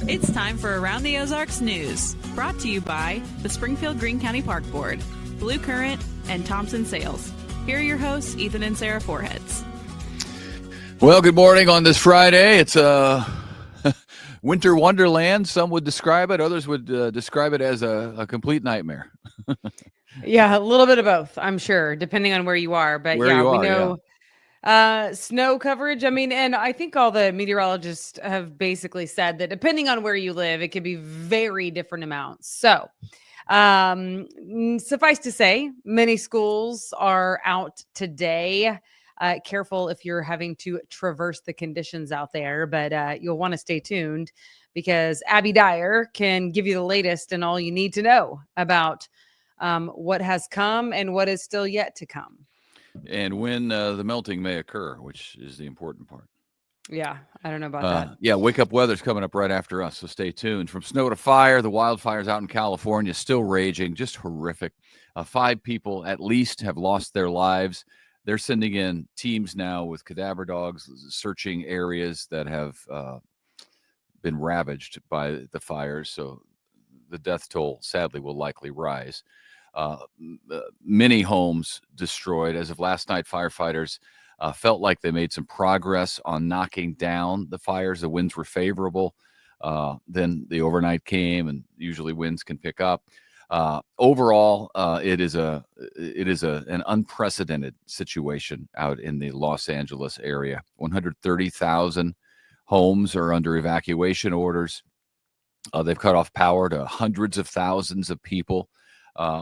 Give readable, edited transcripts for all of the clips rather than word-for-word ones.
It's time for Around the Ozarks News, brought to you by the Springfield Greene County Park Board, Blue Current, and Thompson Sales. Here are your hosts, Ethan and Sarah Foreheads. Well, good morning on this Friday. It's a winter wonderland. Some would describe it. Others would describe it as a complete nightmare. Yeah, a little bit of both, I'm sure, depending on where you are. But we know snow coverage. I mean, and I think all the meteorologists have basically said that depending on where you live, it could be very different amounts. So suffice to say, many schools are out today. Careful if you're having to traverse the conditions out there, but you'll want to stay tuned because Abby Dyer can give you the latest and all you need to know about what has come and what is still yet to come. And when the melting may occur, which is the important part. Yeah, I don't know about that. Yeah, wake up weather's coming up right after us, so stay tuned. From snow to fire, the wildfires out in California still raging, just horrific. 5 people at least have lost their lives. They're sending in teams now with cadaver dogs searching areas that have been ravaged by the fires, so the death toll, sadly, will likely rise. Many homes destroyed. As of last night, firefighters felt like they made some progress on knocking down the fires. The winds were favorable. Then the overnight came, and usually winds can pick up. Overall, it is an unprecedented situation out in the Los Angeles area. 130,000 homes are under evacuation orders. They've cut off power to hundreds of thousands of people.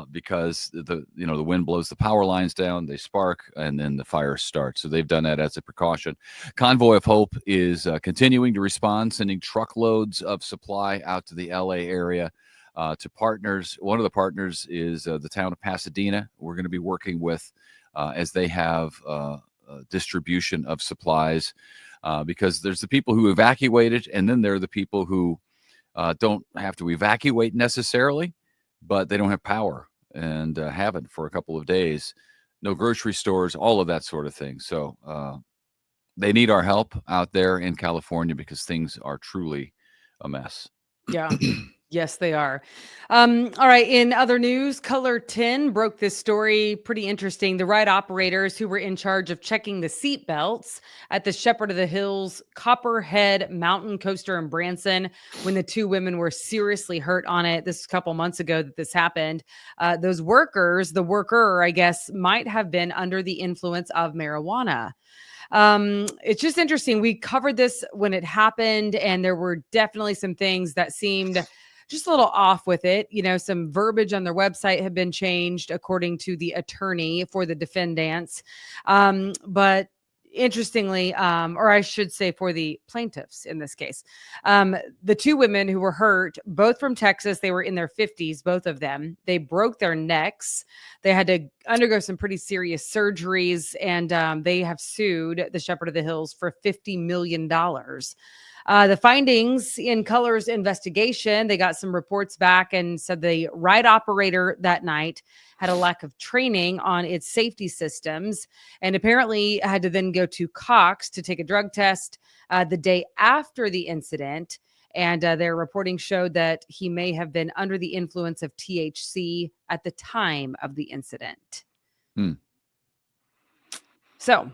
Because the wind blows the power lines down, they spark, and then the fire starts. So they've done that as a precaution. Convoy of Hope is continuing to respond, sending truckloads of supply out to the LA area to partners. One of the partners is the town of Pasadena. We're going to be working with as they have distribution of supplies because there's the people who evacuated, and then there are the people who don't have to evacuate necessarily, but they don't have power and haven't for a couple of days. No grocery stores, all of that sort of thing. So they need our help out there in California because things are truly a mess. Yeah. Yes, they are. All right. In other news, Color 10 broke this story. Pretty interesting. The ride operators who were in charge of checking the seat belts at the Shepherd of the Hills Copperhead Mountain Coaster in Branson, when the 2 women were seriously hurt on it. This was a couple months ago that this happened. The worker, I guess, might have been under the influence of marijuana. It's just interesting. We covered this when it happened, and there were definitely some things that seemed just a little off with it. Some verbiage on their website had been changed according to the attorney for the defendants. But interestingly, or I should say for the plaintiffs in this case, the 2 women who were hurt, both from Texas, they were in their 50s, both of them. They broke their necks. They had to undergo some pretty serious surgeries, and they have sued the Shepherd of the Hills for $50 million. The findings in Color's investigation, they got some reports back and said the ride operator that night had a lack of training on its safety systems and apparently had to then go to Cox to take a drug test the day after the incident. And their reporting showed that he may have been under the influence of THC at the time of the incident. So...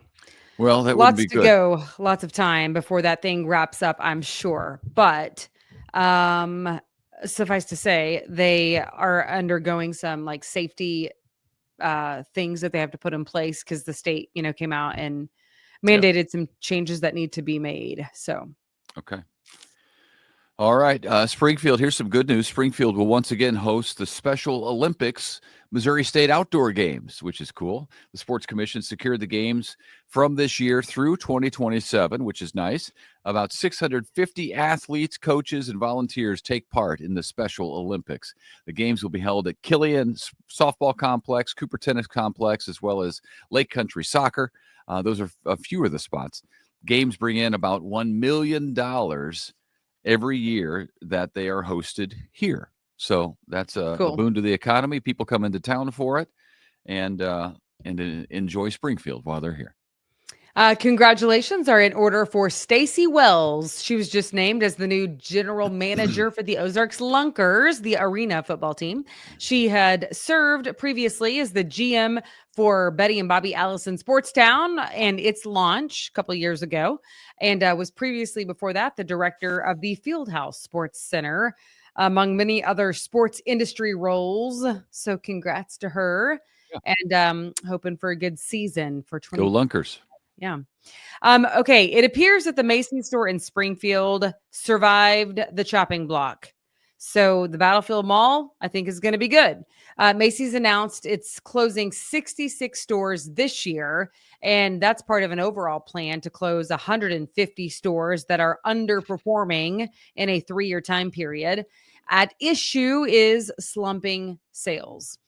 Well, that lots would be to good. go, lots of time before that thing wraps up, I'm sure. But suffice to say, they are undergoing some safety things that they have to put in place because the state, came out and mandated some changes that need to be made. So, okay. All right, Springfield, here's some good news. Springfield will once again host the Special Olympics Missouri State Outdoor Games, which is cool. The Sports Commission secured the games from this year through 2027, which is nice. About 650 athletes, coaches, and volunteers take part in the Special Olympics. The games will be held at Killian Softball Complex, Cooper Tennis Complex, as well as Lake Country Soccer. Those are a few of the spots. Games bring in about $1 million every year that they are hosted here. So that's a boon to the economy. People come into town for it and enjoy Springfield while they're here. Congratulations are in order for Stacy Wells. She was just named as the new general manager for the Ozarks Lunkers, the arena football team. She had served previously as the GM for Betty and Bobby Allison Sportstown and its launch a couple of years ago, and was previously before that the director of the Fieldhouse Sports Center, among many other sports industry roles. So congrats to her, and hoping for a good season for Go Lunkers. Yeah. Okay. It appears that the Macy's store in Springfield survived the chopping block. So the Battlefield Mall, I think, is going to be good. Macy's announced it's closing 66 stores this year, and that's part of an overall plan to close 150 stores that are underperforming in a 3-year time period. At issue is slumping sales.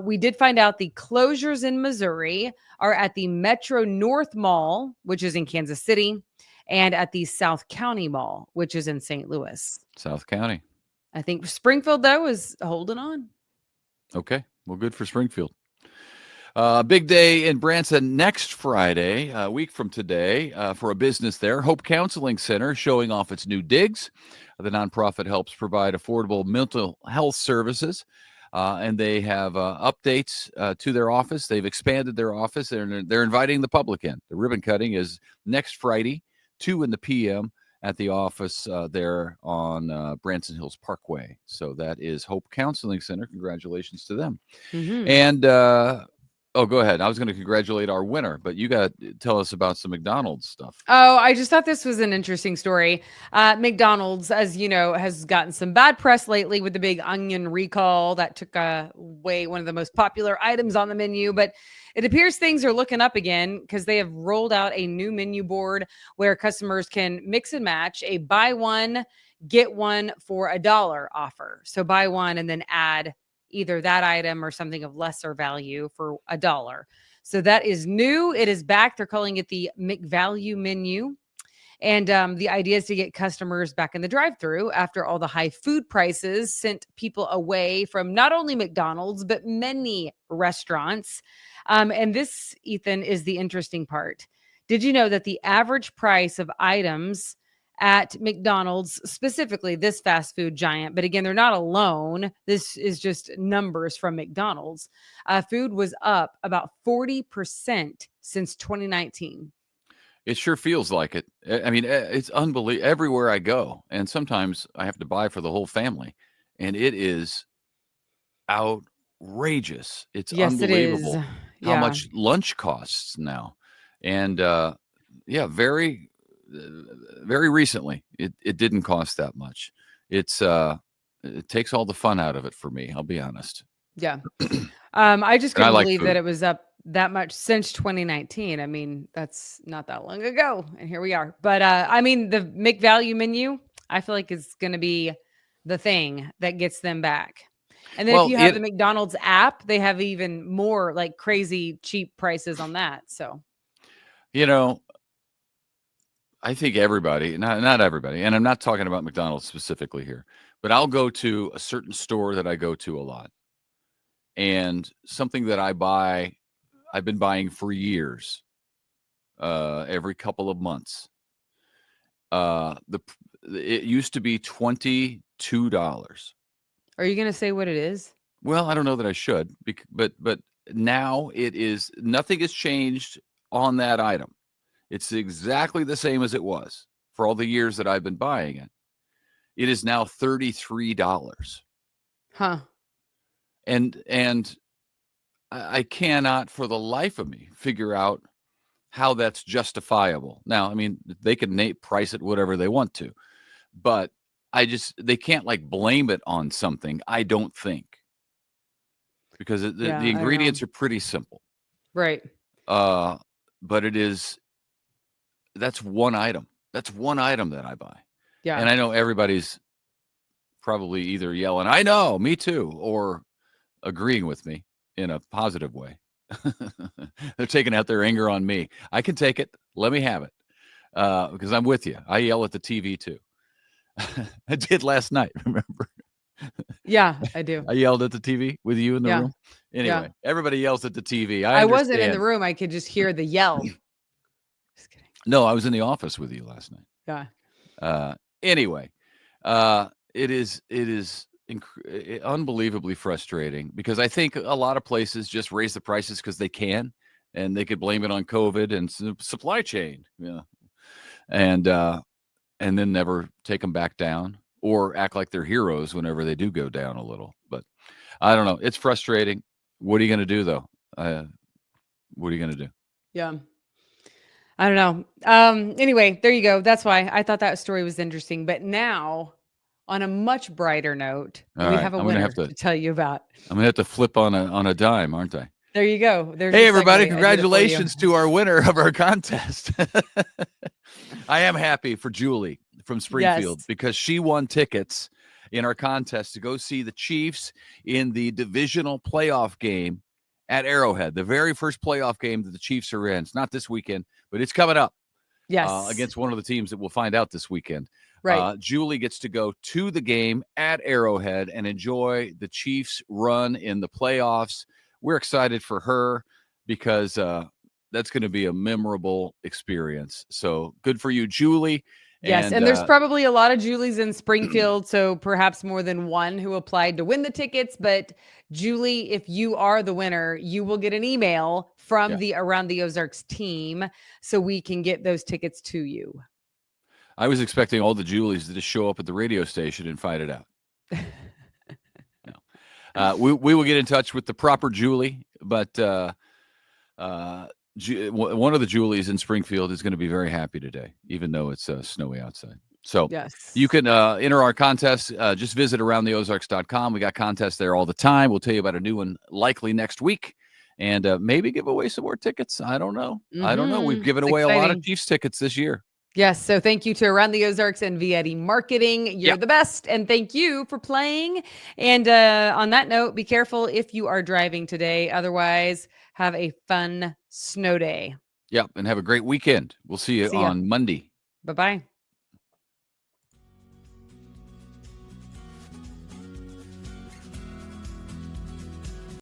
We did find out the closures in Missouri are at the Metro North Mall, which is in Kansas City, and at the South County Mall, which is in St. Louis. South County. I think Springfield, though, is holding on. Okay. Well, good for Springfield. Big day in Branson next Friday, a week from today, for a business there. Hope Counseling Center showing off its new digs. The nonprofit helps provide affordable mental health services. And they have updates to their office. They've expanded their office. They're inviting the public in. The ribbon cutting is next Friday, 2 p.m. at the office there on Branson Hills Parkway. So that is Hope Counseling Center. Congratulations to them. Mm-hmm. And go ahead. I was going to congratulate our winner, but you got to tell us about some McDonald's stuff. Oh, I just thought this was an interesting story. McDonald's, as you know, has gotten some bad press lately with the big onion recall that took away one of the most popular items on the menu. But it appears things are looking up again because they have rolled out a new menu board where customers can mix and match a buy one, get one for $1 offer. So buy one and then add either that item or something of lesser value for $1. So that is new. It is back. They're calling it the McValue menu. And the idea is to get customers back in the drive-thru after all the high food prices sent people away from not only McDonald's, but many restaurants. And this, Ethan, is the interesting part. Did you know that the average price of items at McDonald's, specifically this fast food giant, but again, they're not alone. This is just numbers from McDonald's. Food was up about 40% since 2019. It sure feels like it. I mean, it's unbelievable everywhere I go. And sometimes I have to buy for the whole family. And it is outrageous. It's unbelievable how much lunch costs now. And very recently, it didn't cost that much. It takes all the fun out of it for me. I'll be honest. Yeah. I just couldn't believe that it was up that much since 2019. I mean, that's not that long ago. And here we are. But I mean, the McValue menu, I feel like is going to be the thing that gets them back. And then if you have the McDonald's app, they have even more like crazy cheap prices on that. So, I think everybody, not everybody, and I'm not talking about McDonald's specifically here, but I'll go to a certain store that I go to a lot. And something that I've been buying for years, every couple of months. It used to be $22. Are you going to say what it is? Well, I don't know that I should, but now it is, nothing has changed on that item. It's exactly the same as it was for all the years that I've been buying it. It is now $33. Huh. And I cannot for the life of me figure out how that's justifiable. Now, I mean, they can price it whatever they want to, but they can't like blame it on something, I don't think. Because the ingredients are pretty simple. Right. But that's one item. That's one item that I buy. Yeah. And I know everybody's probably either yelling, I know, me too, or agreeing with me in a positive way. They're taking out their anger on me. I can take it. Let me have it. Because I'm with you. I yell at the TV too. I did last night, remember? Yeah, I do. I yelled at the TV with you in the room. Anyway, everybody yells at the TV. I wasn't in the room. I could just hear the yell. No, I was in the office with you last night. Yeah. Anyway, it is unbelievably frustrating because I think a lot of places just raise the prices because they can, and they could blame it on COVID and supply chain. Yeah, and then never take them back down or act like they're heroes whenever they do go down a little. But I don't know. It's frustrating. What are you going to do though? What are you going to do? Yeah. I don't know. Anyway, there you go. That's why I thought that story was interesting. But now, on a much brighter note, All we right, have a I'm gonna winner have to to tell you about. I'm gonna have to flip on a dime, aren't I? There you go. There's Hey, your everybody, segue. I did it for you. congratulations to our winner of our contest. I am happy for Julie from Springfield Yes. because she won tickets in our contest to go see the Chiefs in the divisional playoff game at Arrowhead, the very first playoff game that the Chiefs are in. It's not this weekend, but it's coming up Yes. against one of the teams that we'll find out this weekend. Right. Julie gets to go to the game at Arrowhead and enjoy the Chiefs' run in the playoffs. We're excited for her because that's going to be a memorable experience. So good for you, Julie. Yes, and there's probably a lot of Julies in Springfield, so perhaps more than one who applied to win the tickets. But Julie, if you are the winner, you will get an email from the Around the Ozarks team so we can get those tickets to you. I was expecting all the Julies to just show up at the radio station and fight it out. No. We will get in touch with the proper Julie, but one of the Julies in Springfield is going to be very happy today, even though it's snowy outside. So you can enter our contest. Just visit aroundtheozarks.com. We got contests there all the time. We'll tell you about a new one likely next week, and maybe give away some more tickets. I don't know. We've given away a lot of Chiefs tickets this year. Yes. So thank you to Around the Ozarks and Vietti Marketing. You're the best. And thank you for playing. And on that note, be careful if you are driving today. Otherwise, have a fun snow day. Yep. And have a great weekend. We'll see you on Monday. Bye-bye.